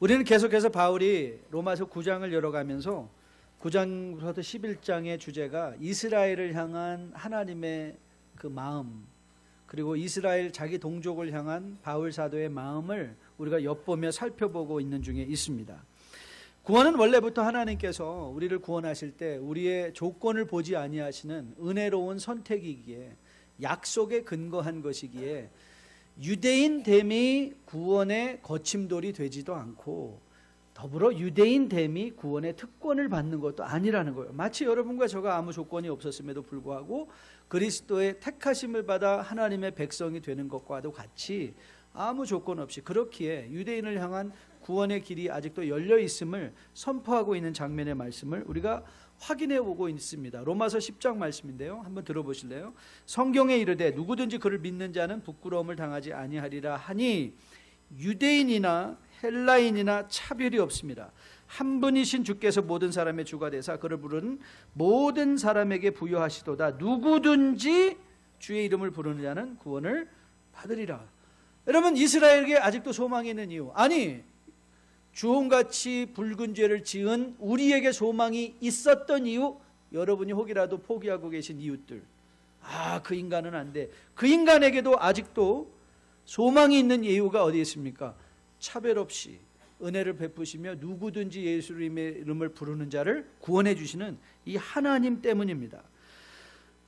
우리는 계속해서 바울이 로마서 9장을 열어가면서 9장부터 11장의 주제가 이스라엘을 향한 하나님의 그 마음, 그리고 이스라엘 자기 동족을 향한 바울 사도의 마음을 우리가 엿보며 살펴보고 있는 중에 있습니다. 구원은 원래부터 하나님께서 우리를 구원하실 때 우리의 조건을 보지 아니하시는 은혜로운 선택이기에, 약속에 근거한 것이기에 유대인됨이 구원의 거침돌이 되지도 않고 더불어 유대인됨이 구원의 특권을 받는 것도 아니라는 거예요. 마치 여러분과 저가 아무 조건이 없었음에도 불구하고 그리스도의 택하심을 받아 하나님의 백성이 되는 것과도 같이 아무 조건 없이, 그렇기에 유대인을 향한 구원의 길이 아직도 열려 있음을 선포하고 있는 장면의 말씀을 우리가 확인해 보고 있습니다. 로마서 10장 말씀인데요, 한번 들어보실래요? 성경에 이르되 누구든지 그를 믿는 자는 부끄러움을 당하지 아니하리라 하니 유대인이나 헬라인이나 차별이 없습니다. 한 분이신 주께서 모든 사람의 주가 되사 그를 부르는 모든 사람에게 부여하시도다. 누구든지 주의 이름을 부르는 자는 구원을 받으리라. 여러분, 이스라엘에게 아직도 소망이 있는 이유, 아니 주홍같이 붉은 죄를 지은 우리에게 소망이 있었던 이유, 여러분이 혹이라도 포기하고 계신 이웃들, 그 인간은 안 돼, 그 인간에게도 아직도 소망이 있는 이유가 어디에 있습니까? 차별 없이 은혜를 베푸시며 누구든지 예수님의 이름을 부르는 자를 구원해 주시는 이 하나님 때문입니다.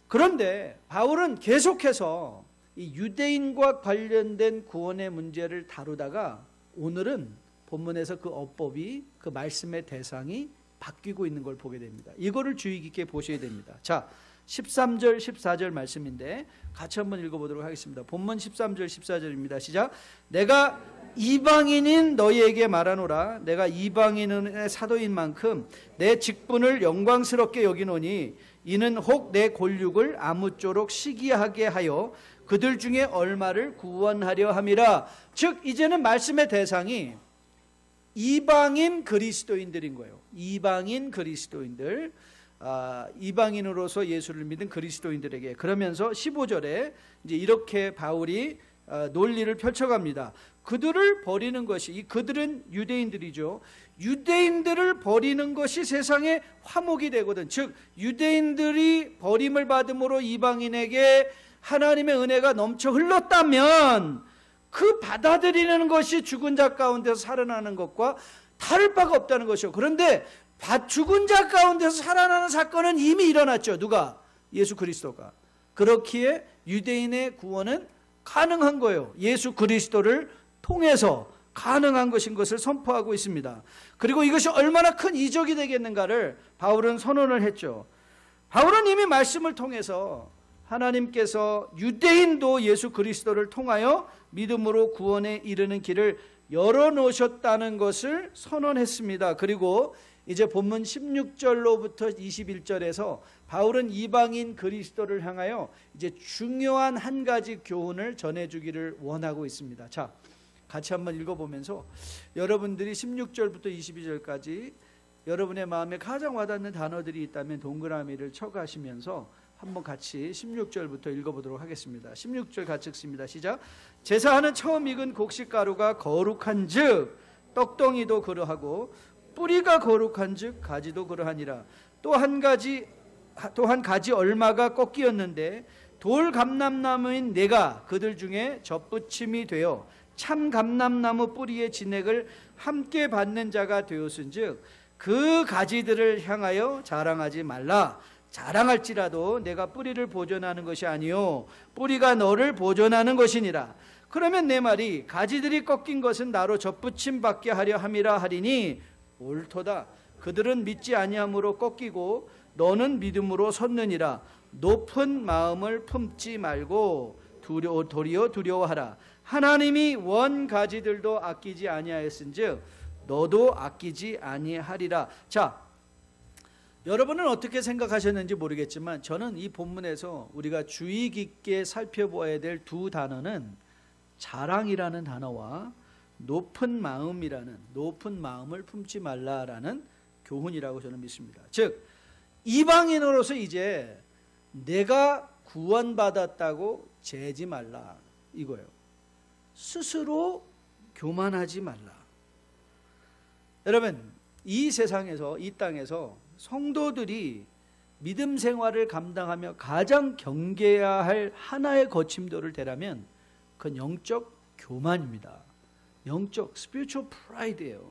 그런데 바울은 계속해서 이 유대인과 관련된 구원의 문제를 다루다가 오늘은 본문에서 그 어법이, 그 말씀의 대상이 바뀌고 있는 걸 보게 됩니다. 이거를 주의 깊게 보셔야 됩니다. 자, 13절 14절 말씀인데 같이 한번 읽어보도록 하겠습니다. 본문 13절 14절입니다. 시작. 내가 이방인인 너희에게 말하노라. 내가 이방인의 사도인 만큼 내 직분을 영광스럽게 여기노니 이는 혹 내 권륙을 아무쪼록 시기하게 하여 그들 중에 얼마를 구원하려 함이라. 즉 이제는 말씀의 대상이 이방인 그리스도인들인 거예요. 이방인 그리스도인들, 이방인으로서 예수를 믿은 그리스도인들에게. 그러면서 15절에 이제 이렇게 바울이 논리를 펼쳐갑니다. 그들을 버리는 것이, 이 그들은 유대인들이죠. 유대인들을 버리는 것이 세상의 화목이 되거든. 즉 유대인들이 버림을 받음으로 이방인에게 하나님의 은혜가 넘쳐 흘렀다면 그 받아들이는 것이 죽은 자 가운데서 살아나는 것과 다를 바가 없다는 것이요. 그런데 죽은 자 가운데서 살아나는 사건은 이미 일어났죠. 누가? 예수 그리스도가. 그렇기에 유대인의 구원은 가능한 거예요. 예수 그리스도를 통해서 가능한 것인 것을 선포하고 있습니다. 그리고 이것이 얼마나 큰 이적이 되겠는가를 바울은 선언을 했죠. 바울은 이미 말씀을 통해서 하나님께서 유대인도 예수 그리스도를 통하여 믿음으로 구원에 이르는 길을 열어놓으셨다는 것을 선언했습니다. 그리고 이제 본문 16절로부터 21절에서 바울은 이방인 그리스도를 향하여 이제 중요한 한 가지 교훈을 전해주기를 원하고 있습니다. 자, 같이 한번 읽어보면서 여러분들이 16절부터 22절까지 여러분의 마음에 가장 와닿는 단어들이 있다면 동그라미를 쳐가시면서 한번 같이 16절부터 읽어보도록 하겠습니다. 16절 같이 읽습니다. 시작. 제사하는 처음 익은 곡식가루가 거룩한 즉 떡덩이도 그러하고 뿌리가 거룩한 즉 가지도 그러하니라. 또 한 가지 얼마가 꺾이었는데 돌 감람나무인 내가 그들 중에 접붙임이 되어 참 감람나무 뿌리의 진액을 함께 받는 자가 되었은즉 그 가지들을 향하여 자랑하지 말라. 자랑할지라도 내가 뿌리를 보존하는 것이 아니요 뿌리가 너를 보존하는 것이니라. 그러면 내 말이 가지들이 꺾인 것은 나로 접붙임 받게 하려 함이라 하리니 옳도다. 그들은 믿지 아니함으로 꺾이고 너는 믿음으로 섰느니라. 높은 마음을 품지 말고 도리어 두려워하라. 하나님이 원 가지들도 아끼지 아니하였은즉 너도 아끼지 아니하리라. 자, 여러분은 어떻게 생각하셨는지 모르겠지만 저는 이 본문에서 우리가 주의 깊게 살펴보아야 될 두 단어는 자랑이라는 단어와 높은 마음이라는, 높은 마음을 품지 말라라는 교훈이라고 저는 믿습니다. 즉 이방인으로서 이제 내가 구원받았다고 재지 말라 이거예요. 스스로 교만하지 말라. 여러분, 이 세상에서, 이 땅에서 성도들이 믿음 생활을 감당하며 가장 경계해야 할 하나의 거침돌을 대라면 그건 영적 교만입니다. 영적 spiritual pride예요.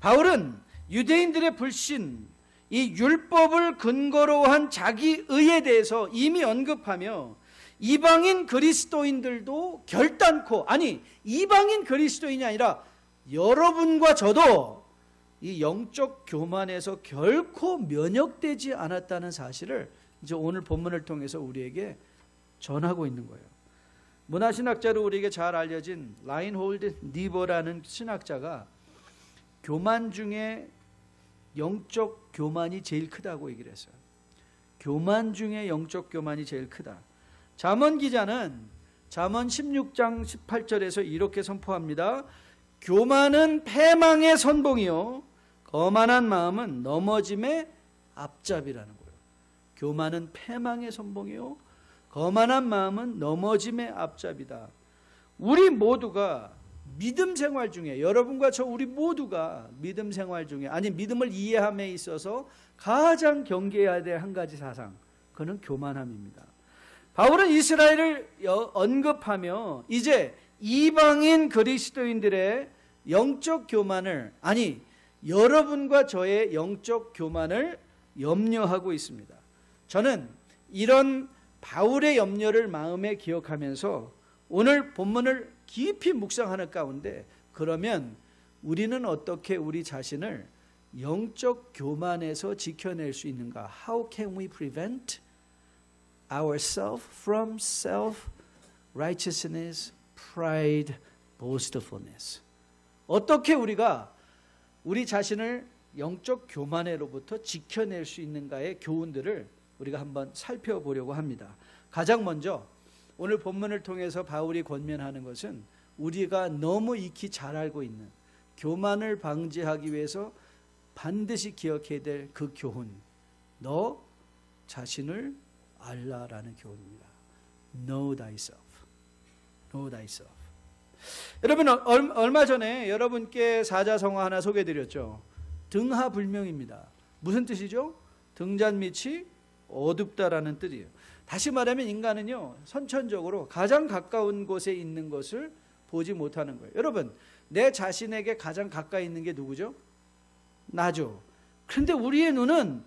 바울은 유대인들의 불신, 이 율법을 근거로 한 자기 의에 대해서 이미 언급하며 이방인 그리스도인들도 결단코, 아니 이방인 그리스도인이 아니라 여러분과 저도 이 영적 교만에서 결코 면역되지 않았다는 사실을 이제 오늘 본문을 통해서 우리에게 전하고 있는 거예요. 문화신학자로 우리에게 잘 알려진 라인홀드 니버라는 신학자가 교만 중에 영적 교만이 제일 크다고 얘기를 했어요. 교만 중에 영적 교만이 제일 크다. 잠언 기자는 잠언 16장 18절에서 이렇게 선포합니다. 교만은 패망의 선봉이요 거만한 마음은 넘어짐의 앞잡이라는 거예요. 교만은 패망의 선봉이요 거만한 마음은 넘어짐의 앞잡이다. 우리 모두가 믿음 생활 중에, 여러분과 저 우리 모두가 믿음 생활 중에, 아니 믿음을 이해함에 있어서 가장 경계해야 될 한 가지 사상, 그는 교만함입니다. 바울은 이스라엘을 언급하며 이제 이방인 그리스도인들의 영적 교만을, 아니 여러분과 저의 영적 교만을 염려하고 있습니다. 저는 이런 바울의 염려를 마음에 기억하면서 오늘 본문을 깊이 묵상하는 가운데, 그러면 우리는 어떻게 우리 자신을 영적 교만에서 지켜낼 수 있는가? How can we prevent ourselves from self-righteousness, pride, boastfulness? 어떻게 우리가 우리 자신을 영적 교만으로부터 지켜낼 수 있는가의 교훈들을 우리가 한번 살펴보려고 합니다. 가장 먼저 오늘 본문을 통해서 바울이 권면하는 것은 우리가 너무 익히 잘 알고 있는 교만을 방지하기 위해서 반드시 기억해야 될 그 교훈, 너 자신을 알라라는 교훈입니다. Know thyself. Know thyself. 여러분, 얼마 전에 여러분께 사자성어 하나 소개해드렸죠. 등하불명입니다. 무슨 뜻이죠? 등잔 밑이 어둡다라는 뜻이에요. 다시 말하면 인간은요, 선천적으로 가장 가까운 곳에 있는 것을 보지 못하는 거예요. 여러분, 내 자신에게 가장 가까이 있는 게 누구죠? 나죠. 그런데 우리의 눈은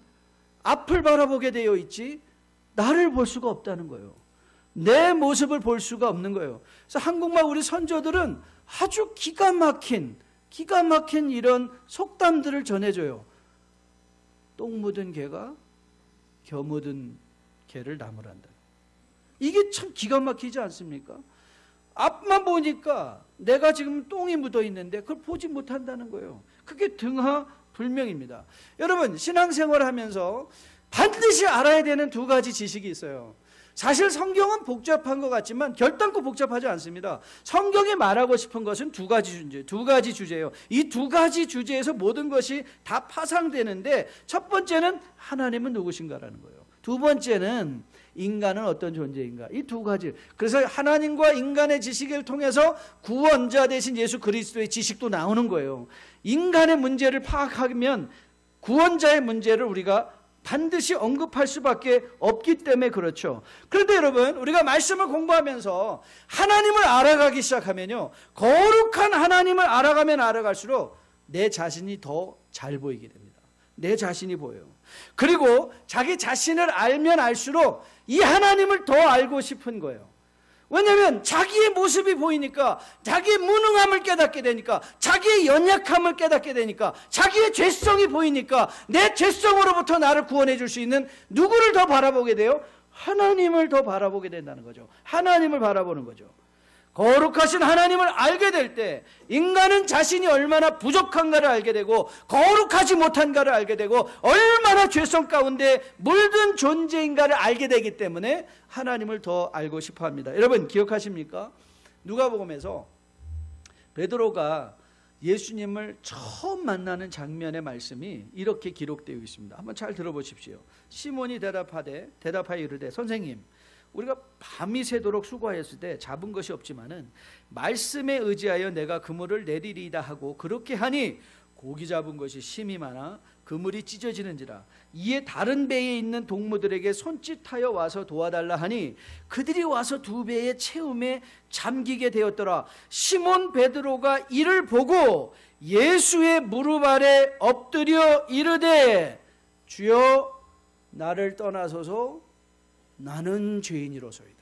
앞을 바라보게 되어 있지 나를 볼 수가 없다는 거예요. 내 모습을 볼 수가 없는 거예요. 그래서 한국말 우리 선조들은 아주 기가 막힌 이런 속담들을 전해줘요. 똥 묻은 개가 겨 묻은 개를 나무란다. 이게 참 기가 막히지 않습니까? 앞만 보니까 내가 지금 똥이 묻어 있는데 그걸 보지 못한다는 거예요. 그게 등하불명입니다. 여러분, 신앙생활을 하면서 반드시 알아야 되는 두 가지 지식이 있어요. 사실 성경은 복잡한 것 같지만 결단코 복잡하지 않습니다. 성경이 말하고 싶은 것은 두 가지 주제예요. 이 두 가지 주제에서 모든 것이 다 파상되는데, 첫 번째는 하나님은 누구신가라는 거예요. 두 번째는 인간은 어떤 존재인가. 이 두 가지. 그래서 하나님과 인간의 지식을 통해서 구원자 되신 예수 그리스도의 지식도 나오는 거예요. 인간의 문제를 파악하면 구원자의 문제를 우리가 반드시 언급할 수밖에 없기 때문에 그렇죠. 그런데 여러분, 우리가 말씀을 공부하면서 하나님을 알아가기 시작하면요, 거룩한 하나님을 알아가면 알아갈수록 내 자신이 더 잘 보이게 됩니다. 내 자신이 보여요. 그리고 자기 자신을 알면 알수록 이 하나님을 더 알고 싶은 거예요. 왜냐하면 자기의 모습이 보이니까, 자기의 무능함을 깨닫게 되니까, 자기의 연약함을 깨닫게 되니까, 자기의 죄성이 보이니까 내 죄성으로부터 나를 구원해 줄 수 있는 누구를 더 바라보게 돼요? 하나님을 더 바라보게 된다는 거죠. 하나님을 바라보는 거죠. 거룩하신 하나님을 알게 될 때 인간은 자신이 얼마나 부족한가를 알게 되고 거룩하지 못한가를 알게 되고 얼마나 죄성 가운데 물든 존재인가를 알게 되기 때문에 하나님을 더 알고 싶어합니다. 여러분 기억하십니까? 누가복음에서 베드로가 예수님을 처음 만나는 장면의 말씀이 이렇게 기록되어 있습니다. 한번 잘 들어보십시오. 시몬이 대답하여 이르되 선생님, 우리가 밤이 새도록 수고하였을 때 잡은 것이 없지만은 말씀에 의지하여 내가 그물을 내리리이다 하고 그렇게 하니 고기 잡은 것이 심이 많아 그물이 찢어지는지라. 이에 다른 배에 있는 동무들에게 손짓하여 와서 도와달라 하니 그들이 와서 두 배의 채움에 잠기게 되었더라. 시몬 베드로가 이를 보고 예수의 무릎 아래 엎드려 이르되 주여 나를 떠나소서 나는 죄인이로소이다.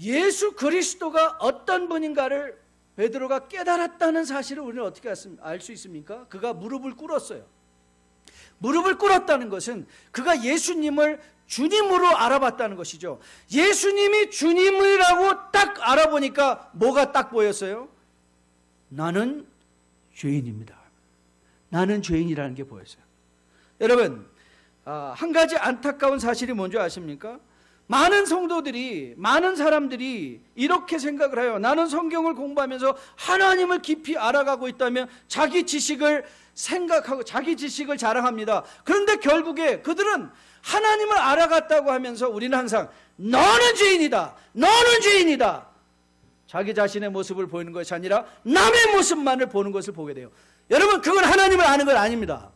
예수 그리스도가 어떤 분인가를 베드로가 깨달았다는 사실을 우리는 어떻게 알 수 있습니까? 그가 무릎을 꿇었어요. 무릎을 꿇었다는 것은 그가 예수님을 주님으로 알아봤다는 것이죠. 예수님이 주님이라고 딱 알아보니까 뭐가 딱 보였어요? 나는 죄인입니다. 나는 죄인이라는 게 보였어요. 여러분, 한 가지 안타까운 사실이 뭔지 아십니까? 많은 성도들이, 많은 사람들이 이렇게 생각을 해요. 나는 성경을 공부하면서 하나님을 깊이 알아가고 있다면 자기 지식을 생각하고 자기 지식을 자랑합니다. 그런데 결국에 그들은 하나님을 알아갔다고 하면서 우리는 항상 너는 죄인이다, 너는 죄인이다, 자기 자신의 모습을 보이는 것이 아니라 남의 모습만을 보는 것을 보게 돼요. 여러분, 그건 하나님을 아는 건 아닙니다.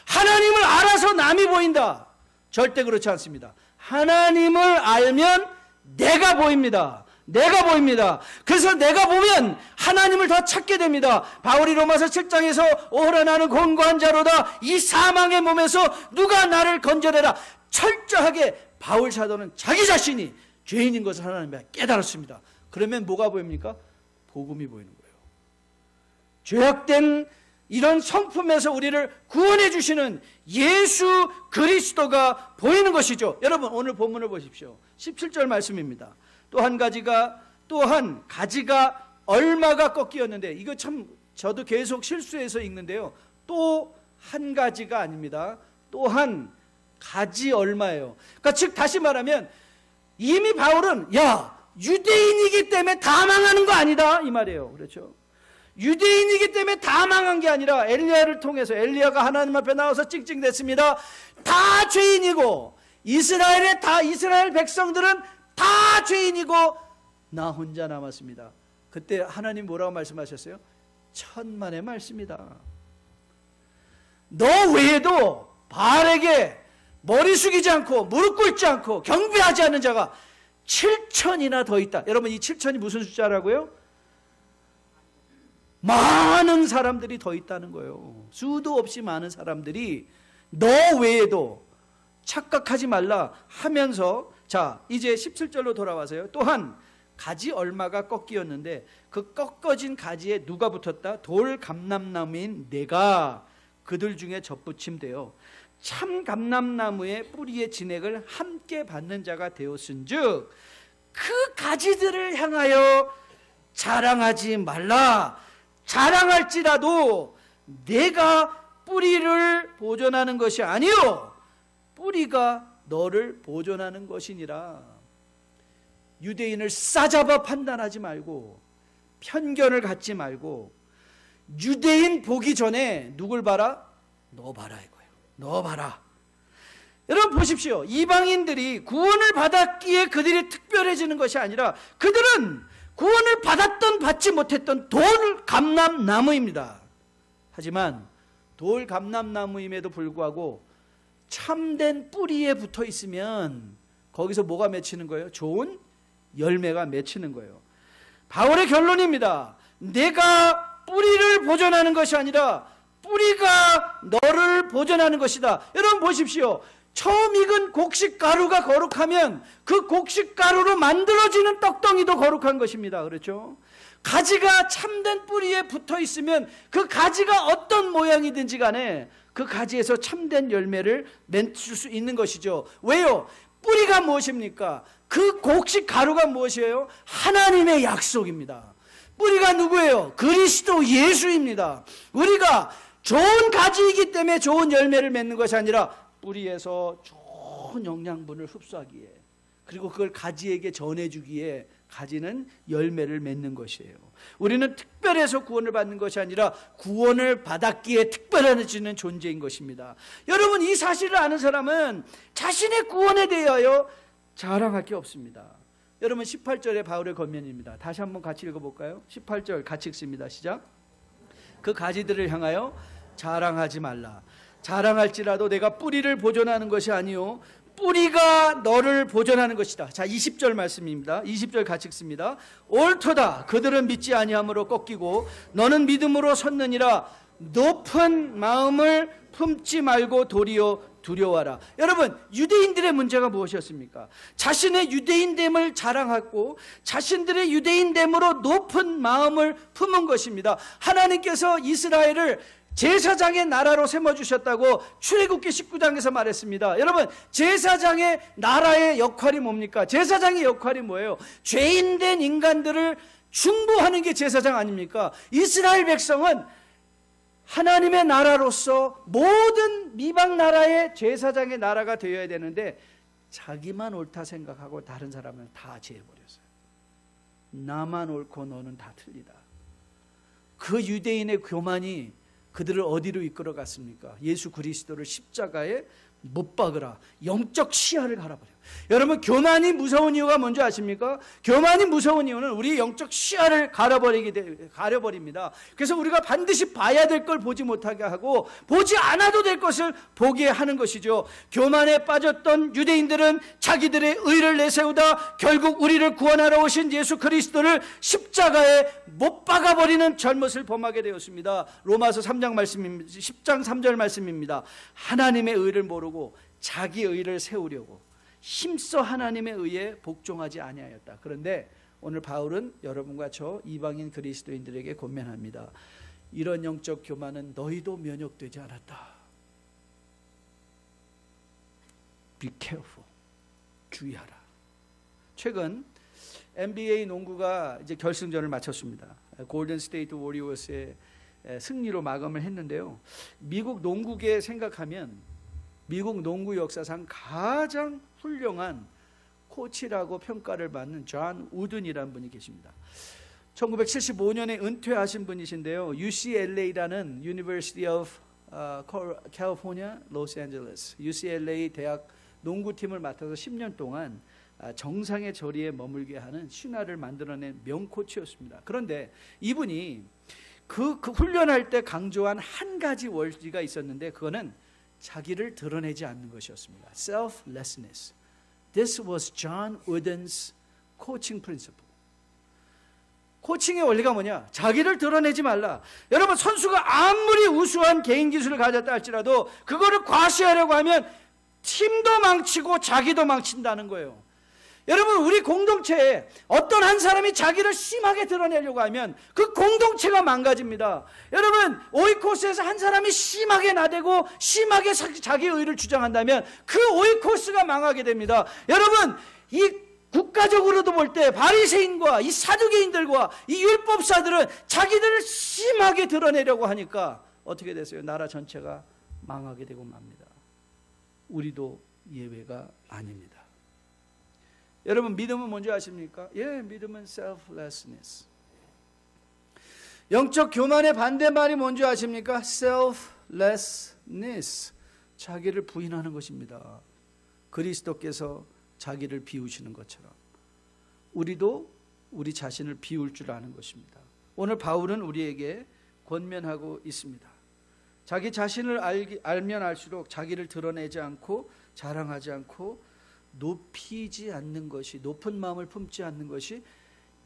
하나님을 알아서 남이 보인다, 절대 그렇지 않습니다. 하나님을 알면 내가 보입니다. 내가 보입니다. 그래서 내가 보면 하나님을 더 찾게 됩니다. 바울이 로마서 7장에서 오라 나는 곤고한 자로다, 이 사망의 몸에서 누가 나를 건져내라. 철저하게 바울 사도는 자기 자신이 죄인인 것을 하나님이 깨달았습니다. 그러면 뭐가 보입니까? 복음이 보이는 거예요. 죄악된 이런 성품에서 우리를 구원해 주시는 예수 그리스도가 보이는 것이죠. 여러분, 오늘 본문을 보십시오. 17절 말씀입니다. 또한 가지가 얼마가 꺾이었는데, 이거 참 저도 계속 실수해서 읽는데요. 또 한 가지가 아닙니다. 또한 가지 얼마예요. 그러니까 즉 다시 말하면 이미 바울은 유대인이기 때문에 다 망하는 거 아니다 이 말이에요. 그렇죠? 유대인이기 때문에 다 망한 게 아니라 엘리야를 통해서, 엘리야가 하나님 앞에 나와서 찡찡댔습니다. 다 죄인이고 이스라엘 백성들은 다 죄인이고 나 혼자 남았습니다. 그때 하나님 뭐라고 말씀하셨어요? 천만의 말씀이다. 너 외에도 바알에게 머리 숙이지 않고 무릎 꿇지 않고 경배하지 않는 자가 7천이나 더 있다. 여러분, 이 7천이 무슨 숫자라고요? 많은 사람들이 더 있다는 거예요. 수도 없이 많은 사람들이 너 외에도 착각하지 말라 하면서, 자 이제 17절로 돌아와서요. 또한 가지 얼마가 꺾이었는데 그 꺾어진 가지에 누가 붙었다? 돌 감람나무인 내가 그들 중에 접붙임되어 참 감람나무의 뿌리의 진액을 함께 받는 자가 되었은즉 그 가지들을 향하여 자랑하지 말라. 자랑할지라도 내가 뿌리를 보존하는 것이 아니요 뿌리가 너를 보존하는 것이니라. 유대인을 싸잡아 판단하지 말고 편견을 갖지 말고 유대인 보기 전에 누굴 봐라? 너 봐라 이거예요. 너 봐라. 여러분 보십시오. 이방인들이 구원을 받았기에 그들이 특별해지는 것이 아니라 그들은 구원을 받았던 받지 못했던 돌 감람나무입니다. 하지만 돌 감람나무임에도 불구하고 참된 뿌리에 붙어 있으면 거기서 뭐가 맺히는 거예요? 좋은 열매가 맺히는 거예요. 바울의 결론입니다. 내가 뿌리를 보존하는 것이 아니라 뿌리가 너를 보존하는 것이다. 여러분 보십시오. 처음 익은 곡식가루가 거룩하면 그 곡식가루로 만들어지는 떡덩이도 거룩한 것입니다. 그렇죠? 가지가 참된 뿌리에 붙어 있으면 그 가지가 어떤 모양이든지 간에 그 가지에서 참된 열매를 맺을 수 있는 것이죠. 왜요? 뿌리가 무엇입니까? 그 곡식가루가 무엇이에요? 하나님의 약속입니다. 뿌리가 누구예요? 그리스도 예수입니다. 우리가 좋은 가지이기 때문에 좋은 열매를 맺는 것이 아니라 뿌리에서 좋은 영양분을 흡수하기에, 그리고 그걸 가지에게 전해주기에 가지는 열매를 맺는 것이에요. 우리는 특별해서 구원을 받는 것이 아니라 구원을 받았기에 특별해지는 존재인 것입니다. 여러분, 이 사실을 아는 사람은 자신의 구원에 대하여 자랑할 게 없습니다. 여러분 18절에 바울의 권면입니다. 다시 한번 같이 읽어볼까요? 18절 같이 읽습니다. 시작. 그 가지들을 향하여 자랑하지 말라. 자랑할지라도 내가 뿌리를 보존하는 것이 아니요 뿌리가 너를 보존하는 것이다. 자, 20절 말씀입니다. 20절 같이 읽습니다. 옳도다. 그들은 믿지 아니함으로 꺾이고 너는 믿음으로 섰느니라. 높은 마음을 품지 말고 도리어 두려워하라. 여러분, 유대인들의 문제가 무엇이었습니까? 자신의 유대인됨을 자랑하고 자신들의 유대인됨으로 높은 마음을 품은 것입니다. 하나님께서 이스라엘을 제사장의 나라로 세워주셨다고 출애굽기 19장에서 말했습니다. 여러분, 제사장의 나라의 역할이 뭡니까? 제사장의 역할이 뭐예요? 죄인된 인간들을 중보하는 게 제사장 아닙니까? 이스라엘 백성은 하나님의 나라로서 모든 미방 나라의 제사장의 나라가 되어야 되는데 자기만 옳다 생각하고 다른 사람은 다 제해버렸어요. 나만 옳고 너는 다 틀리다. 그 유대인의 교만이 그들을 어디로 이끌어갔습니까? 예수 그리스도를 십자가에 못 박으라. 영적 시야를 갈아버려요. 여러분, 교만이 무서운 이유가 뭔지 아십니까? 교만이 무서운 이유는 우리 영적 시야를 가려버립니다. 그래서 우리가 반드시 봐야 될 걸 보지 못하게 하고 보지 않아도 될 것을 보게 하는 것이죠. 교만에 빠졌던 유대인들은 자기들의 의를 내세우다 결국 우리를 구원하러 오신 예수 그리스도를 십자가에 못 박아버리는 잘못을 범하게 되었습니다. 로마서 3장 말씀입니다. 10장 3절 말씀입니다. 하나님의 의를 모르고 자기 의를 세우려고 힘써 하나님의 의에 복종하지 아니하였다. 그런데 오늘 바울은 여러분과 저 이방인 그리스도인들에게 권면합니다. 이런 영적 교만은 너희도 면역되지 않았다. Be careful. 주의하라. 최근 NBA 농구가 이제 결승전을 마쳤습니다. 골든 스테이트 워리어스의 승리로 마감을 했는데요. 미국 농구계 생각하면 미국 농구 역사상 가장 훌륭한 코치라고 평가를 받는 존 우든이라는 분이 계십니다. 1975년에 은퇴하신 분이신데요. UCLA라는 University of California, Los Angeles, UCLA 대학 농구팀을 맡아서 10년 동안 정상의 자리에 머물게 하는 신화를 만들어낸 명코치였습니다. 그런데 이분이 그 훈련할 때 강조한 한 가지 원리가 있었는데 그거는 자기를 드러내지 않는 것이었습니다. Selflessness. This was John Wooden's coaching principle. 코칭의 원리가 뭐냐? 자기를 드러내지 말라. 여러분, 선수가 아무리 우수한 개인 기술을 가졌다 할지라도 그거를 과시하려고 하면 팀도 망치고 자기도 망친다는 거예요. 여러분, 우리 공동체에 어떤 한 사람이 자기를 심하게 드러내려고 하면 그 공동체가 망가집니다. 여러분, 오이코스에서 한 사람이 심하게 나대고 심하게 자기 의를 주장한다면 그 오이코스가 망하게 됩니다. 여러분, 이 국가적으로도 볼 때 바리새인과 이 사두개인들과 이 율법사들은 자기들을 심하게 드러내려고 하니까 어떻게 됐어요? 나라 전체가 망하게 되고 맙니다. 우리도 예외가 아닙니다. 여러분, 믿음은 뭔지 아십니까? 예, 믿음은 selflessness. 영적 교만의 반대말이 뭔지 아십니까? selflessness. 자기를 부인하는 것입니다. 그리스도께서 자기를 비우시는 것처럼 우리도 우리 자신을 비울 줄 아는 것입니다. 오늘 바울은 우리에게 권면하고 있습니다. 자기 자신을 알면 알수록 자기를 드러내지 않고 자랑하지 않고 높이지 않는 것이, 높은 마음을 품지 않는 것이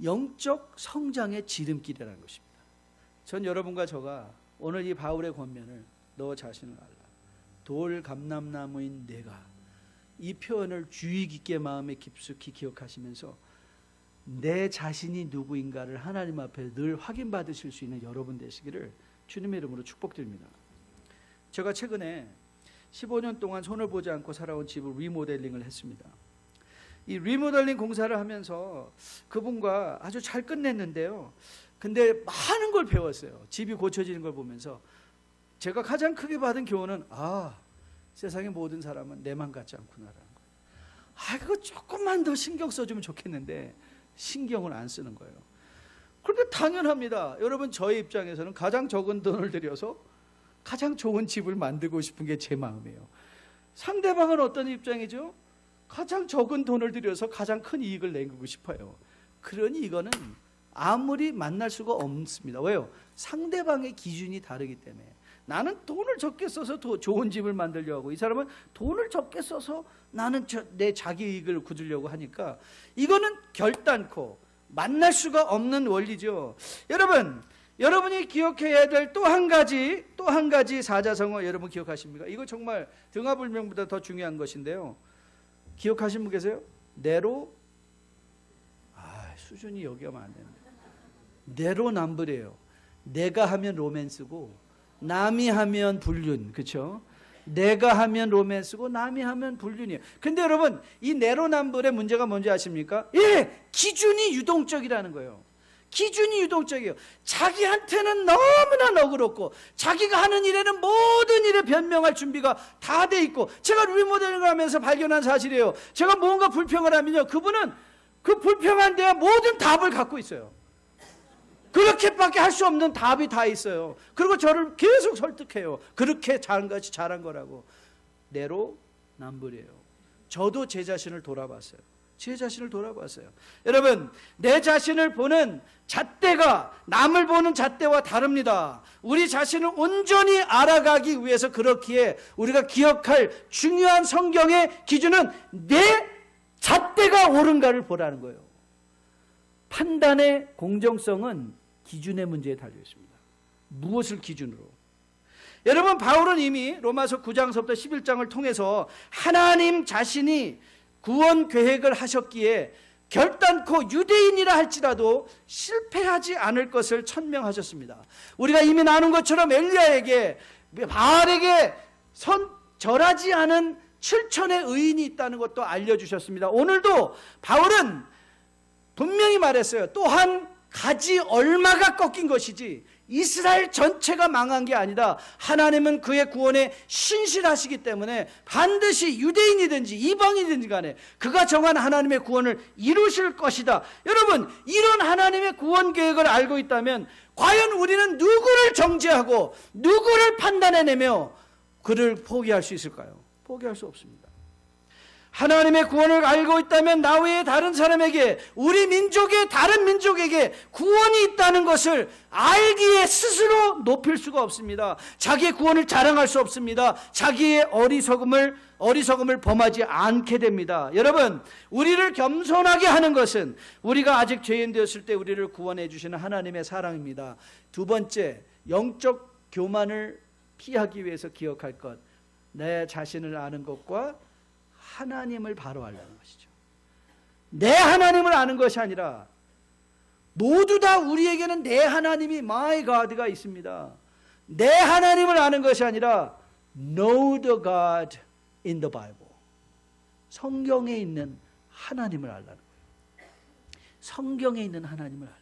영적 성장의 지름길이라는 것입니다. 전 여러분과 저가 오늘 이 바울의 권면을 너 자신을 알라. 돌 감람나무인 내가, 이 표현을 주의 깊게 마음에 깊숙이 기억하시면서 내 자신이 누구인가를 하나님 앞에 늘 확인받으실 수 있는 여러분 되시기를 주님의 이름으로 축복드립니다. 제가 최근에 15년 동안 손을 보지 않고 살아온 집을 리모델링을 했습니다. 이 리모델링 공사를 하면서 그분과 아주 잘 끝냈는데요. 근데 많은 걸 배웠어요. 집이 고쳐지는 걸 보면서 제가 가장 크게 받은 교훈은 세상의 모든 사람은 내만 같지 않구나라는 거예요. 그거 조금만 더 신경 써주면 좋겠는데 신경을 안 쓰는 거예요. 그런데 당연합니다. 여러분, 저의 입장에서는 가장 적은 돈을 들여서 가장 좋은 집을 만들고 싶은 게 제 마음이에요. 상대방은 어떤 입장이죠? 가장 적은 돈을 들여서 가장 큰 이익을 내고 싶어요. 그러니 이거는 아무리 만날 수가 없습니다. 왜요? 상대방의 기준이 다르기 때문에. 나는 돈을 적게 써서 더 좋은 집을 만들려고 하고, 이 사람은 돈을 적게 써서 나는 내 자기 이익을 굳으려고 하니까 이거는 결단코 만날 수가 없는 원리죠. 여러분, 여러분이 기억해야 될 또 한 가지 사자성어 여러분 기억하십니까? 이거 정말 등하불명보다 더 중요한 것인데요. 기억하신 분 계세요? 네로, 수준이 여기 하면 안 됩니다. 내로남불이에요. 내가 하면 로맨스고 남이 하면 불륜, 그렇죠? 내가 하면 로맨스고 남이 하면 불륜이에요. 근데 여러분, 이 내로남불의 문제가 뭔지 아십니까? 예, 기준이 유동적이라는 거예요. 기준이 유동적이에요. 자기한테는 너무나 너그럽고 자기가 하는 일에는 모든 일에 변명할 준비가 다 돼 있고, 제가 리모델링을 하면서 발견한 사실이에요. 제가 뭔가 불평을 하면요, 그분은 그 불평한 데에 모든 답을 갖고 있어요. 그렇게밖에 할 수 없는 답이 다 있어요. 그리고 저를 계속 설득해요. 그렇게 잘한 것이 잘한 거라고. 내로남불이에요. 저도 제 자신을 돌아봤어요. 여러분, 내 자신을 보는 잣대가 남을 보는 잣대와 다릅니다. 우리 자신을 온전히 알아가기 위해서 그렇기에 우리가 기억할 중요한 성경의 기준은 내 잣대가 옳은가를 보라는 거예요. 판단의 공정성은 기준의 문제에 달려 있습니다. 무엇을 기준으로? 여러분, 바울은 이미 로마서 9장서부터 11장을 통해서 하나님 자신이 구원 계획을 하셨기에 결단코 유대인이라 할지라도 실패하지 않을 것을 천명하셨습니다. 우리가 이미 나눈 것처럼 엘리야에게, 바알에게 절하지 않은 7천의 의인이 있다는 것도 알려주셨습니다. 오늘도 바울은 분명히 말했어요. 또한 가지 얼마가 꺾인 것이지 이스라엘 전체가 망한 게 아니다. 하나님은 그의 구원에 신실하시기 때문에 반드시 유대인이든지 이방인이든지 간에 그가 정한 하나님의 구원을 이루실 것이다. 여러분, 이런 하나님의 구원 계획을 알고 있다면 과연 우리는 누구를 정죄하고 누구를 판단해내며 그를 포기할 수 있을까요? 포기할 수 없습니다. 하나님의 구원을 알고 있다면 나 외에 다른 사람에게, 우리 민족의 다른 민족에게 구원이 있다는 것을 알기에 스스로 높일 수가 없습니다. 자기의 구원을 자랑할 수 없습니다. 자기의 어리석음을 범하지 않게 됩니다. 여러분, 우리를 겸손하게 하는 것은 우리가 아직 죄인 되었을 때 우리를 구원해 주시는 하나님의 사랑입니다. 두 번째, 영적 교만을 피하기 위해서 기억할 것, 내 자신을 아는 것과 하나님을 바로 알라는 것이죠. 내 하나님을 아는 것이 아니라 모두 다 우리에게는 내 하나님이 My God가 있습니다. 내 하나님을 아는 것이 아니라 Know the God in the Bible. 성경에 있는 하나님을 알라는 거예요. 성경에 있는 하나님을 알라.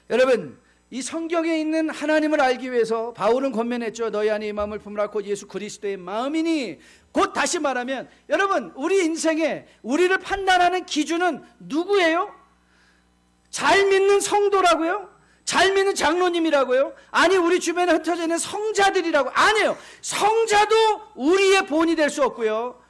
여러분, 이 성경에 있는 하나님을 알기 위해서 바울은 권면했죠. 너희 안에 이 마음을 품으라. 곧 예수 그리스도의 마음이니. 곧 다시 말하면, 여러분, 우리 인생에 우리를 판단하는 기준은 누구예요? 잘 믿는 성도라고요? 잘 믿는 장로님이라고요? 아니, 우리 주변에 흩어져 있는 성자들이라고? 아니에요. 성자도 우리의 본이 될 수 없고요,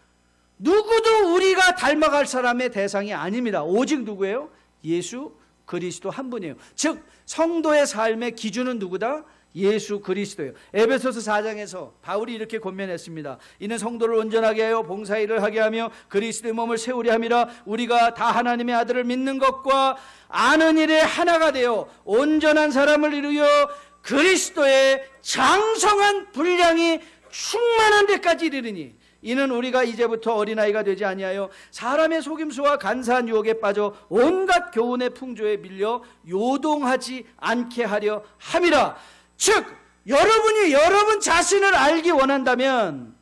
누구도 우리가 닮아갈 사람의 대상이 아닙니다. 오직 누구예요? 예수 그리스도 한 분이에요. 즉 성도의 삶의 기준은 누구다? 예수 그리스도예요. 에베소서 4장에서 바울이 이렇게 권면했습니다. 이는 성도를 온전하게 하여 봉사일을 하게 하며 그리스도의 몸을 세우려 함이라. 우리가 다 하나님의 아들을 믿는 것과 아는 일에 하나가 되어 온전한 사람을 이루어 그리스도의 장성한 분량이 충만한 데까지 이르리니, 이는 우리가 이제부터 어린아이가 되지 아니하여 사람의 속임수와 간사한 유혹에 빠져 온갖 교훈의 풍조에 밀려 요동하지 않게 하려 함이라. 즉 여러분이 여러분 자신을 알기 원한다면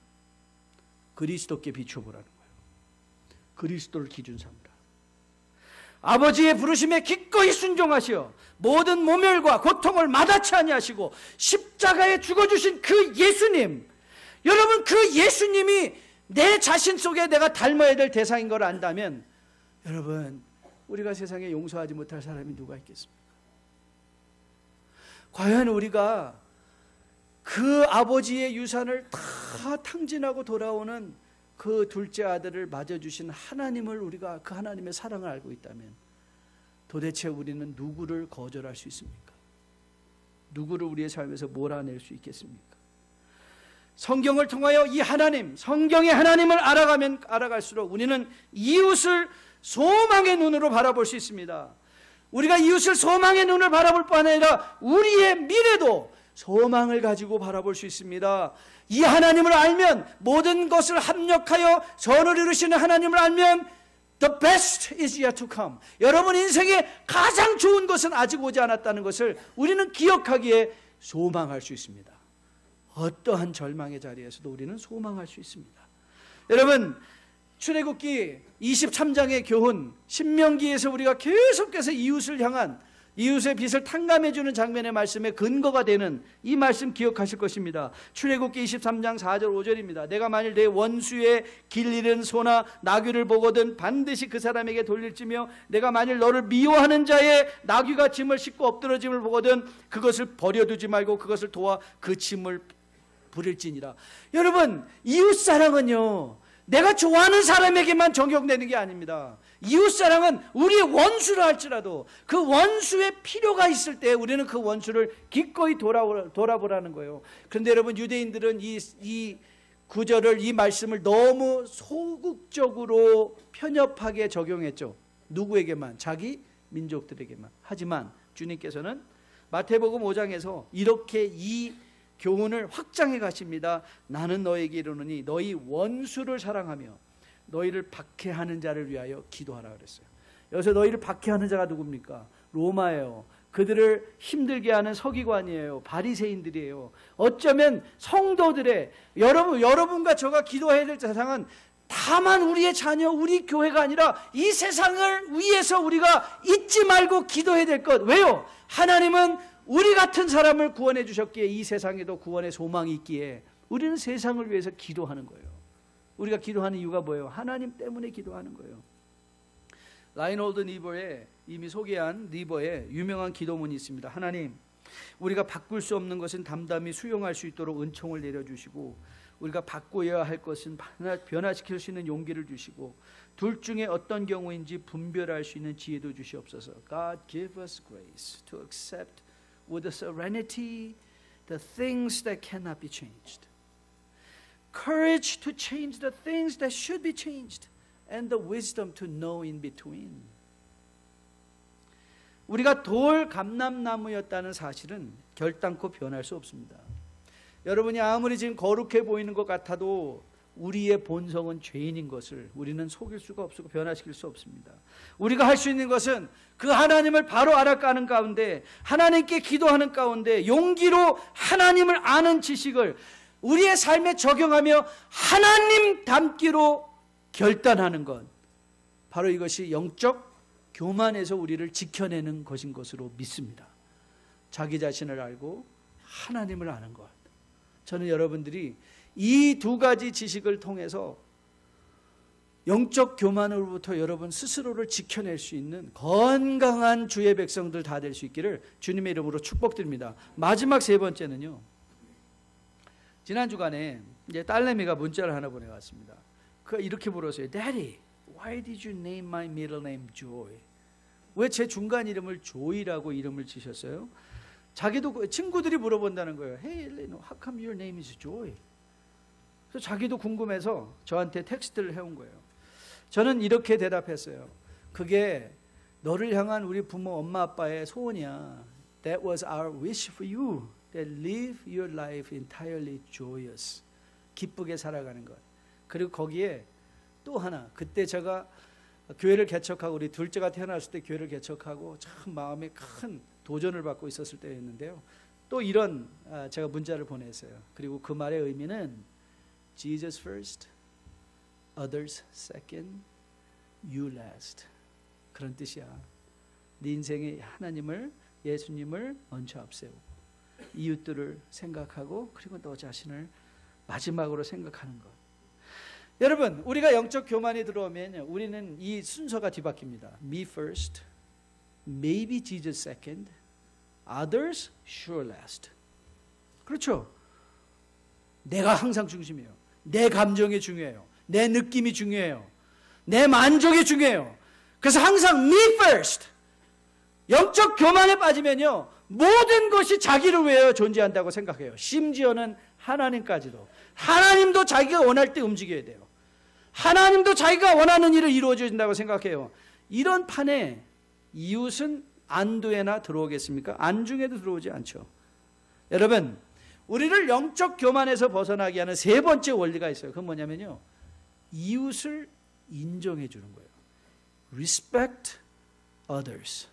그리스도께 비춰보라는 거예요. 그리스도를 기준 삼으라. 아버지의 부르심에 기꺼이 순종하시어 모든 모멸과 고통을 마다치 아니하시고 십자가에 죽어주신 그 예수님, 여러분 그 예수님이 내 자신 속에 내가 닮아야 될 대상인 걸 안다면, 여러분 우리가 세상에 용서하지 못할 사람이 누가 있겠습니까? 과연 우리가 그 아버지의 유산을 다 탕진하고 돌아오는 그 둘째 아들을 맞아주신 하나님을, 우리가 그 하나님의 사랑을 알고 있다면 도대체 우리는 누구를 거절할 수 있습니까? 누구를 우리의 삶에서 몰아낼 수 있겠습니까? 성경을 통하여 이 하나님, 성경의 하나님을 알아가면 알아갈수록 우리는 이웃을 소망의 눈으로 바라볼 수 있습니다. 우리가 이웃을 소망의 눈을 바라볼 뿐 아니라 우리의 미래도 소망을 가지고 바라볼 수 있습니다. 이 하나님을 알면, 모든 것을 합력하여 선을 이루시는 하나님을 알면 The best is yet to come. 여러분 인생에 가장 좋은 것은 아직 오지 않았다는 것을 우리는 기억하기에 소망할 수 있습니다. 어떠한 절망의 자리에서도 우리는 소망할 수 있습니다. 여러분, 출애굽기 23장의 교훈, 신명기에서 우리가 계속해서 이웃을 향한, 이웃의 빚을 탕감해주는 장면의 말씀에 근거가 되는 이 말씀 기억하실 것입니다. 출애굽기 23장 4절 5절입니다. 내가 만일 내 원수의 길 잃은 소나 나귀를 보거든 반드시 그 사람에게 돌릴지며, 내가 만일 너를 미워하는 자의 나귀가 짐을 싣고 엎드러짐을 보거든 그것을 버려두지 말고 그것을 도와 그 짐을 부릴지니라. 여러분, 이웃사랑은요, 내가 좋아하는 사람에게만 적용되는 게 아닙니다. 이웃사랑은 우리의 원수라 할지라도 그 원수의 필요가 있을 때 우리는 그 원수를 기꺼이 돌아보라는 거예요. 그런데 여러분, 유대인들은 이 구절을, 이 말씀을 너무 소극적으로 편협하게 적용했죠. 누구에게만? 자기 민족들에게만. 하지만 주님께서는 마태복음 5장에서 이렇게 이 교훈을 확장해 가십니다. 나는 너에게 이르노니 너희 원수를 사랑하며 너희를 박해하는 자를 위하여 기도하라 그랬어요. 여기서 너희를 박해하는 자가 누굽니까? 로마예요. 그들을 힘들게 하는 서기관이에요. 바리새인들이에요. 어쩌면 성도들의, 여러분과 저가 기도해야 될 세상은 다만 우리의 자녀, 우리 교회가 아니라 이 세상을 위해서 우리가 잊지 말고 기도해야 될 것. 왜요? 하나님은 우리 같은 사람을 구원해 주셨기에 이 세상에도 구원의 소망이 있기에 우리는 세상을 위해서 기도하는 거예요. 우리가 기도하는 이유가 뭐예요? 하나님 때문에 기도하는 거예요. 라인홀드 니버의, 이미 소개한 니버의 유명한 기도문이 있습니다. 하나님, 우리가 바꿀 수 없는 것은 담담히 수용할 수 있도록 은총을 내려주시고, 우리가 바꿔야 할 것은 변화시킬 수 있는 용기를 주시고, 둘 중에 어떤 경우인지 분별할 수 있는 지혜도 주시옵소서. God give us grace to accept with a serenity the things that cannot be changed, courage to change the things that should be changed, and the wisdom to know in between. 우리가 돌 감람나무였다는 사실은 결단코 변할 수 없습니다. 여러분이 아무리 지금 거룩해 보이는 것 같아도 우리의 본성은 죄인인 것을 우리는 속일 수가 없고 변화시킬 수 없습니다. 우리가 할 수 있는 것은 그 하나님을 바로 알아가는 가운데, 하나님께 기도하는 가운데 용기로 하나님을 아는 지식을 우리의 삶에 적용하며 하나님 닮기로 결단하는 것, 바로 이것이 영적 교만에서 우리를 지켜내는 것인 것으로 믿습니다. 자기 자신을 알고 하나님을 아는 것. 저는 여러분들이 이 두 가지 지식을 통해서 영적 교만으로부터 여러분 스스로를 지켜낼 수 있는 건강한 주의 백성들 다 될 수 있기를 주님의 이름으로 축복드립니다. 마지막 세 번째는요, 지난 주간에 이제 딸내미가 문자를 하나 보내왔습니다. 그 이렇게 물었어요. Daddy, why did you name my middle name Joy? 왜 제 중간 이름을 조이라고 이름을 지셨어요? 자기도, 친구들이 물어본다는 거예요. Hey, how come your name is Joy? 그래서 자기도 궁금해서 저한테 텍스트를 해온 거예요. 저는 이렇게 대답했어요. 그게 너를 향한 우리 부모, 엄마, 아빠의 소원이야. That was our wish for you. That live your life entirely joyous. 기쁘게 살아가는 것. 그리고 거기에 또 하나, 그때 제가 교회를 개척하고 우리 둘째가 태어났을 때 교회를 개척하고 참 마음에 큰 도전을 받고 있었을 때였는데요. 또 이런 제가 문자를 보냈어요. 그리고 그 말의 의미는 Jesus first, others second, you last. 그런 뜻이야. 네 인생에 하나님을, 예수님을 먼저 앞세우고 이웃들을 생각하고 그리고 너 자신을 마지막으로 생각하는 것. 여러분, 우리가 영적 교만이 들어오면 우리는 이 순서가 뒤바뀝니다. Me first, maybe Jesus second, others sure last. 그렇죠? 내가 항상 중심이에요. 내 감정이 중요해요. 내 느낌이 중요해요. 내 만족이 중요해요. 그래서 항상 me first, 영적 교만에 빠지면요, 모든 것이 자기를 위하여 존재한다고 생각해요. 심지어는 하나님까지도. 하나님도 자기가 원할 때 움직여야 돼요. 하나님도 자기가 원하는 일을 이루어진다고 생각해요. 이런 판에 이웃은 안두에나 들어오겠습니까? 안중에도 들어오지 않죠. 여러분, 우리를 영적 교만에서 벗어나게 하는 세 번째 원리가 있어요. 그건 뭐냐면요, 이웃을 인정해 주는 거예요. Respect others.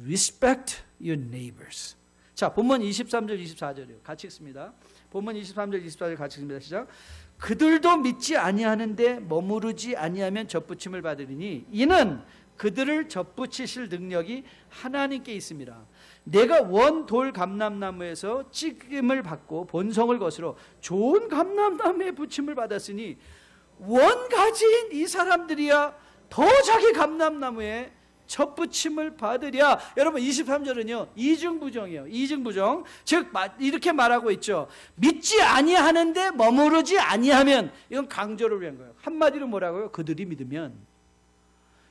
Respect your neighbors. 자, 본문 23절 24절이요. 같이 읽습니다. 본문 23절 24절 같이 읽습니다. 시작. 그들도 믿지 아니하는데 머무르지 아니하면 접붙임을 받으리니 이는 그들을 접붙이실 능력이 하나님께 있습니다. 내가 원 돌 감람나무에서 찍임을 받고 본성을 거스러 좋은 감람나무에 붙임을 받았으니 원 가지인 이 사람들이야 더 자기 감람나무에 접붙임을 받으랴. 여러분, 23절은요 이중부정이에요. 이중부정. 즉 이렇게 말하고 있죠. 믿지 아니하는데 머무르지 아니하면, 이건 강조를 위한 거예요. 한마디로 뭐라고요? 그들이 믿으면,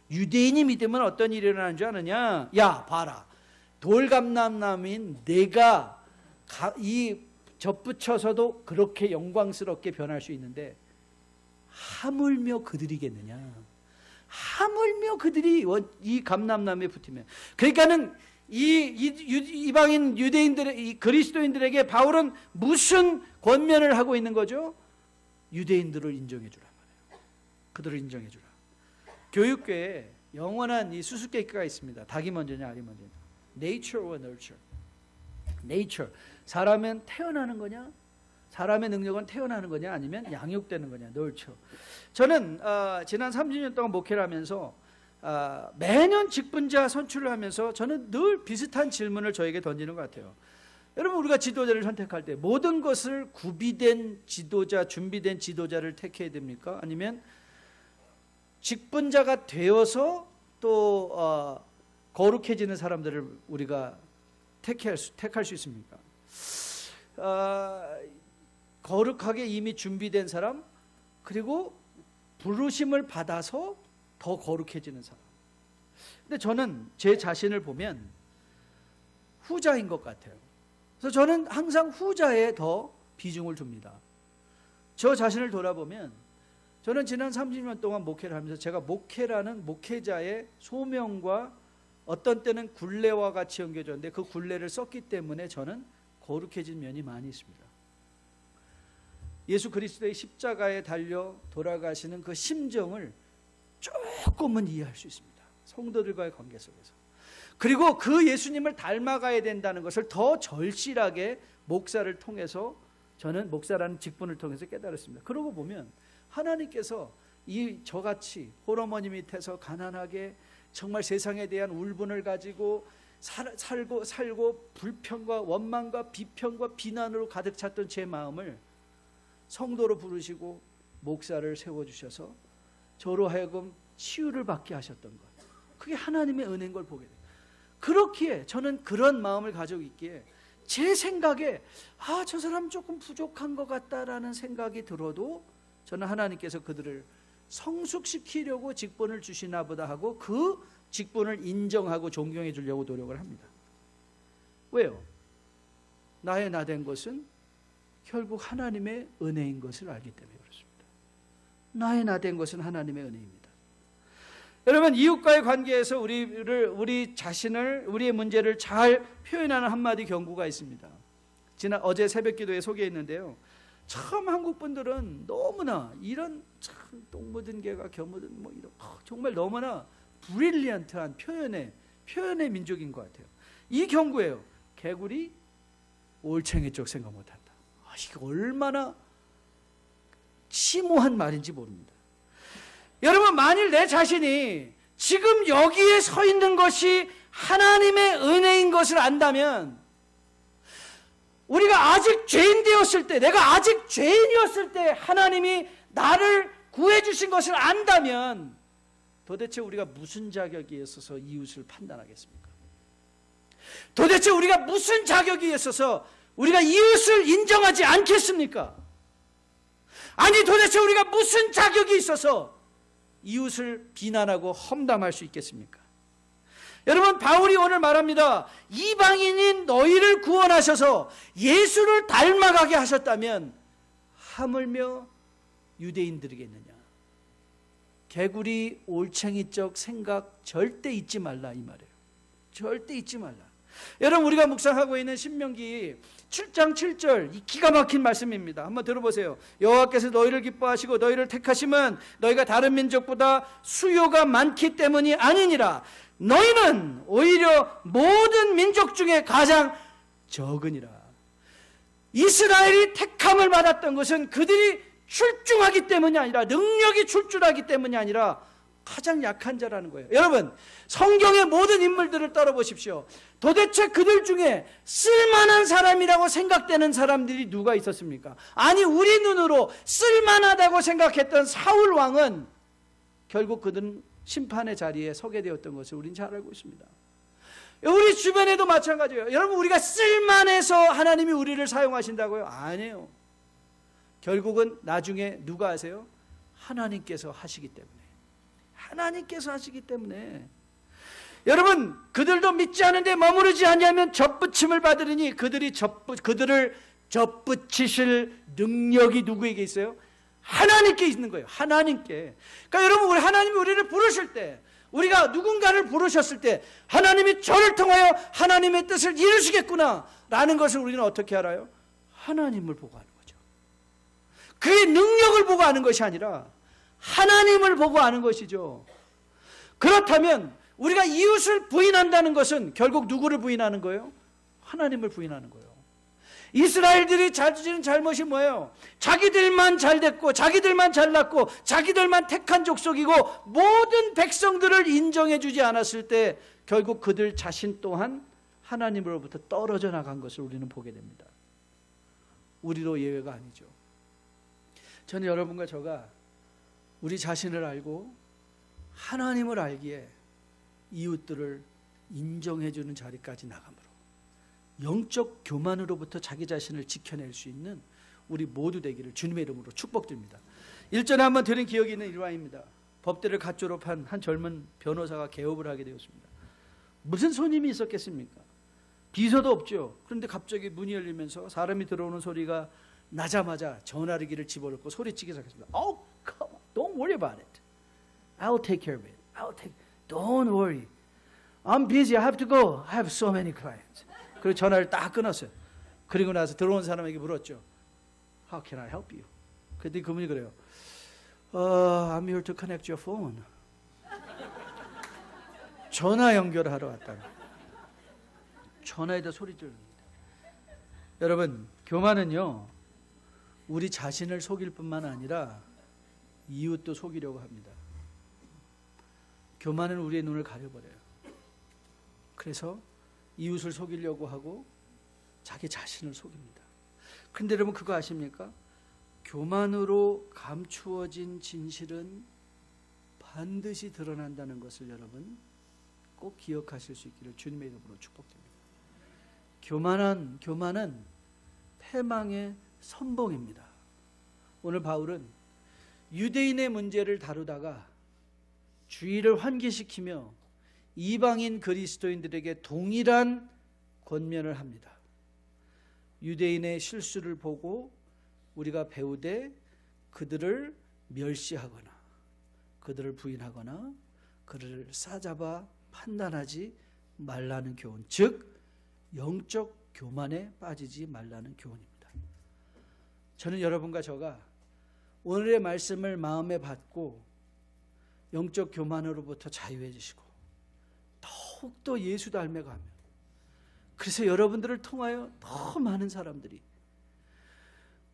유대인이 믿으면 어떤 일이 일어나는 줄 아느냐? 야, 봐라, 돌감람나무인 내가 이 접붙여서도 그렇게 영광스럽게 변할 수 있는데 하물며 그들이겠느냐? 하물며 그들이 이 감람나무에 붙으면. 그러니까는 이방인 유대인들의, 이 그리스도인들에게 바울은 무슨 권면을 하고 있는 거죠? 유대인들을 인정해 주란 말이에요. 그들을 인정해 주라. 교육계에 영원한 이 수수께끼가 있습니다. 닭이 먼저냐 알이 먼저냐. Nature와 nurture. Nature. 사람은 태어나는 거냐? 사람의 능력은 태어나는 거냐 아니면 양육되는 거냐. nurture. 저는 지난 30년 동안 목회를 하면서 매년 직분자 선출을 하면서 저는 늘 비슷한 질문을 저에게 던지는 것 같아요. 여러분, 우리가 지도자를 선택할 때 모든 것을 구비된 지도자, 준비된 지도자를 택해야 됩니까? 아니면 직분자가 되어서 또 거룩해지는 사람들을 우리가 택할 수 있습니까? 거룩하게 이미 준비된 사람, 그리고 부르심을 받아서 더 거룩해지는 사람. 근데 저는 제 자신을 보면 후자인 것 같아요. 그래서 저는 항상 후자에 더 비중을 둡니다. 저 자신을 돌아보면 저는 지난 30년 동안 목회를 하면서 제가 목회라는 목회자의 소명과 어떤 때는 굴레와 같이 엉겨졌는데 그 굴레를 썼기 때문에 저는 거룩해진 면이 많이 있습니다. 예수 그리스도의 십자가에 달려 돌아가시는 그 심정을 조금은 이해할 수 있습니다. 성도들과의 관계 속에서. 그리고 그 예수님을 닮아가야 된다는 것을 더 절실하게 목사를 통해서, 저는 목사라는 직분을 통해서 깨달았습니다. 그러고 보면 하나님께서 저같이 홀어머니 밑에서 가난하게 정말 세상에 대한 울분을 가지고 살고 불평과 원망과 비평과 비난으로 가득 찼던 제 마음을 성도로 부르시고 목사를 세워주셔서 저로 하여금 치유를 받게 하셨던 것, 그게 하나님의 은혜인 걸 보게 돼요. 그렇기에 저는 그런 마음을 가지고 있기에 제 생각에 저 사람 조금 부족한 것 같다라는 생각이 들어도 저는 하나님께서 그들을 성숙시키려고 직분을 주시나 보다 하고 그 직분을 인정하고 존경해 주려고 노력을 합니다. 왜요? 나의 나된 것은 결국 하나님의 은혜인 것을 알기 때문에 그렇습니다. 나의 나된 것은 하나님의 은혜입니다. 여러분, 이웃과의 관계에서 우리 자신을, 우리의 문제를 잘 표현하는 한마디 경구가 있습니다. 어제 새벽 기도에 소개했는데요. 참 한국 분들은 너무나 이런 참 똥 묻은 개가 겨 묻은 뭐 이런 정말 너무나 브릴리언트한 표현의 민족인 것 같아요. 이 경구예요. 개구리 올챙이 쪽 생각 못한다. 이게 얼마나 심오한 말인지 모릅니다. 여러분, 만일 내 자신이 지금 여기에 서 있는 것이 하나님의 은혜인 것을 안다면, 우리가 아직 죄인 되었을 때, 내가 아직 죄인이었을 때 하나님이 나를 구해주신 것을 안다면 도대체 우리가 무슨 자격이 있어서 이웃을 판단하겠습니까? 도대체 우리가 무슨 자격이 있어서 우리가 이웃을 인정하지 않겠습니까? 아니, 도대체 우리가 무슨 자격이 있어서 이웃을 비난하고 험담할 수 있겠습니까? 여러분, 바울이 오늘 말합니다. 이방인인 너희를 구원하셔서 예수를 닮아가게 하셨다면 하물며 유대인들이겠느냐. 개구리 올챙이적 생각 절대 잊지 말라, 이 말이에요. 절대 잊지 말라. 여러분, 우리가 묵상하고 있는 신명기 7장 7절, 이 기가 막힌 말씀입니다. 한번 들어보세요. 여호와께서 너희를 기뻐하시고 너희를 택하심은 너희가 다른 민족보다 수요가 많기 때문이 아니니라. 너희는 오히려 모든 민족 중에 가장 적으니라. 이스라엘이 택함을 받았던 것은 그들이 출중하기 때문이 아니라, 능력이 출중하기 때문이 아니라 가장 약한 자라는 거예요. 여러분, 성경의 모든 인물들을 따라보십시오. 도대체 그들 중에 쓸만한 사람이라고 생각되는 사람들이 누가 있었습니까? 아니, 우리 눈으로 쓸만하다고 생각했던 사울 왕은 결국 그들은 심판의 자리에 서게 되었던 것을 우린 잘 알고 있습니다. 우리 주변에도 마찬가지예요. 여러분, 우리가 쓸만해서 하나님이 우리를 사용하신다고요? 아니에요. 결국은 나중에 누가 하세요? 하나님께서 하시기 때문에. 하나님께서 하시기 때문에. 여러분, 그들도 믿지 않은데 머무르지 않냐면 접붙임을 받으리니 그들을 접붙이실 능력이 누구에게 있어요? 하나님께 있는 거예요. 하나님께. 그러니까 여러분, 우리 하나님이 우리를 부르실 때, 우리가 누군가를 부르셨을 때 하나님이 저를 통하여 하나님의 뜻을 이루시겠구나 라는 것을 우리는 어떻게 알아요? 하나님을 보고 하는 거죠. 그의 능력을 보고 아는 것이 아니라 하나님을 보고 아는 것이죠. 그렇다면 우리가 이웃을 부인한다는 것은 결국 누구를 부인하는 거예요? 하나님을 부인하는 거예요. 이스라엘들이 저지른 잘못이 뭐예요? 자기들만 잘됐고 자기들만 잘났고 자기들만 택한 족속이고 모든 백성들을 인정해 주지 않았을 때 결국 그들 자신 또한 하나님으로부터 떨어져 나간 것을 우리는 보게 됩니다. 우리도 예외가 아니죠. 저는 여러분과 저가 우리 자신을 알고 하나님을 알기에 이웃들을 인정해 주는 자리까지 나감으로 영적 교만으로부터 자기 자신을 지켜낼 수 있는 우리 모두 되기를 주님의 이름으로 축복드립니다. 일전에 한번 들은 기억이 있는 일화입니다. 법대를 갓 졸업한 한 젊은 변호사가 개업을 하게 되었습니다. 무슨 손님이 있었겠습니까? 비서도 없죠. 그런데 갑자기 문이 열리면서 사람이 들어오는 소리가 나자마자 전화기를 집어넣고 소리치기 시작했습니다. Oh, come on. Don't worry about it. I'll take care of it. Don't worry. I'm busy. I have to go. I have so many clients. 그리고 전화를 딱 끊었어요. 그리고 나서 들어온 사람에게 물었죠. How can I help you? 그랬더니 그분이 그래요. I'm here to connect your phone. 전화 연결하러 왔다고. 전화에다 소리 지릅니다. 여러분, 교만은요, 우리 자신을 속일 뿐만 아니라 이웃도 속이려고 합니다. 교만은 우리의 눈을 가려버려요. 그래서 이웃을 속이려고 하고 자기 자신을 속입니다. 그런데 여러분, 그거 아십니까? 교만으로 감추어진 진실은 반드시 드러난다는 것을 여러분 꼭 기억하실 수 있기를 주님의 이름으로 축복드립니다. 교만은 패망의 선봉입니다. 오늘 바울은 유대인의 문제를 다루다가 주의를 환기시키며 이방인 그리스도인들에게 동일한 권면을 합니다. 유대인의 실수를 보고 우리가 배우되 그들을 멸시하거나 그들을 부인하거나 그들을 싸잡아 판단하지 말라는 교훈, 즉 영적 교만에 빠지지 말라는 교훈입니다. 저는 여러분과 저가 오늘의 말씀을 마음에 받고 영적 교만으로부터 자유해지시고 더욱더 예수 닮아가며, 그래서 여러분들을 통하여 더 많은 사람들이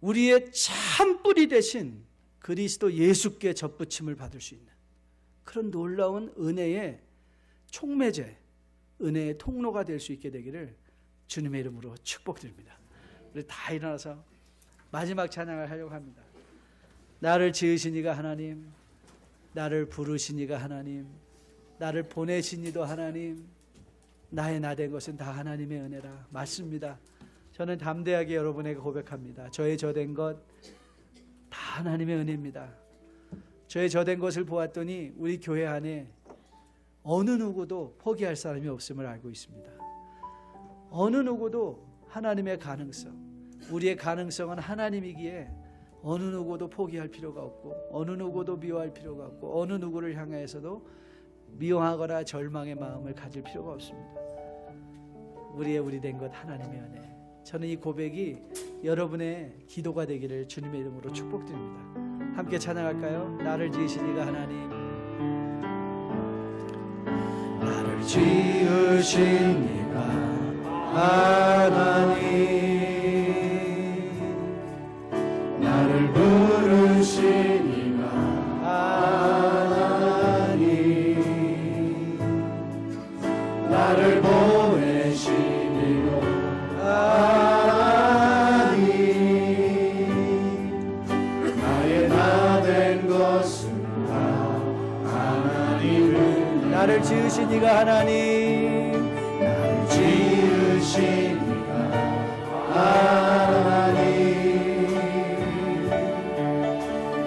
우리의 참 뿌리 되신 그리스도 예수께 접붙임을 받을 수 있는 그런 놀라운 은혜의 촉매제, 은혜의 통로가 될 수 있게 되기를 주님의 이름으로 축복드립니다. 우리 다 일어나서 마지막 찬양을 하려고 합니다. 나를 지으신 이가 하나님, 나를 부르신 이가 하나님, 나를 보내신 이도 하나님, 나의 나 된 것은 다 하나님의 은혜라. 맞습니다. 저는 담대하게 여러분에게 고백합니다. 저의 저된 것 다 하나님의 은혜입니다. 저의 저된 것을 보았더니 우리 교회 안에 어느 누구도 포기할 사람이 없음을 알고 있습니다. 어느 누구도 하나님의 가능성, 우리의 가능성은 하나님이기에 어느 누구도 포기할 필요가 없고 어느 누구도 미워할 필요가 없고 어느 누구를 향해서도 미워하거나 절망의 마음을 가질 필요가 없습니다. 우리 된 것 하나님의 은혜. 저는 이 고백이 여러분의 기도가 되기를 주님의 이름으로 축복드립니다. 함께 찬양할까요? 나를 지으신 이가 하나님, 나를 지으신 이가 하나님, 나를 부르신 이가 하나님, 나를 보내신 이가 하나님, 나의 나 된 것은 다 하나님을. 나를 지으신 이가 하나님, 나를 지으신 이가 하나님,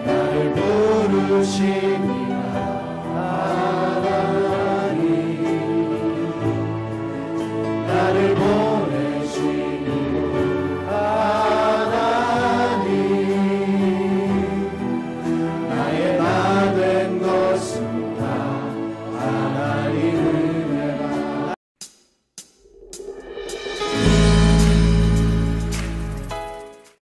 나를 부르신 이가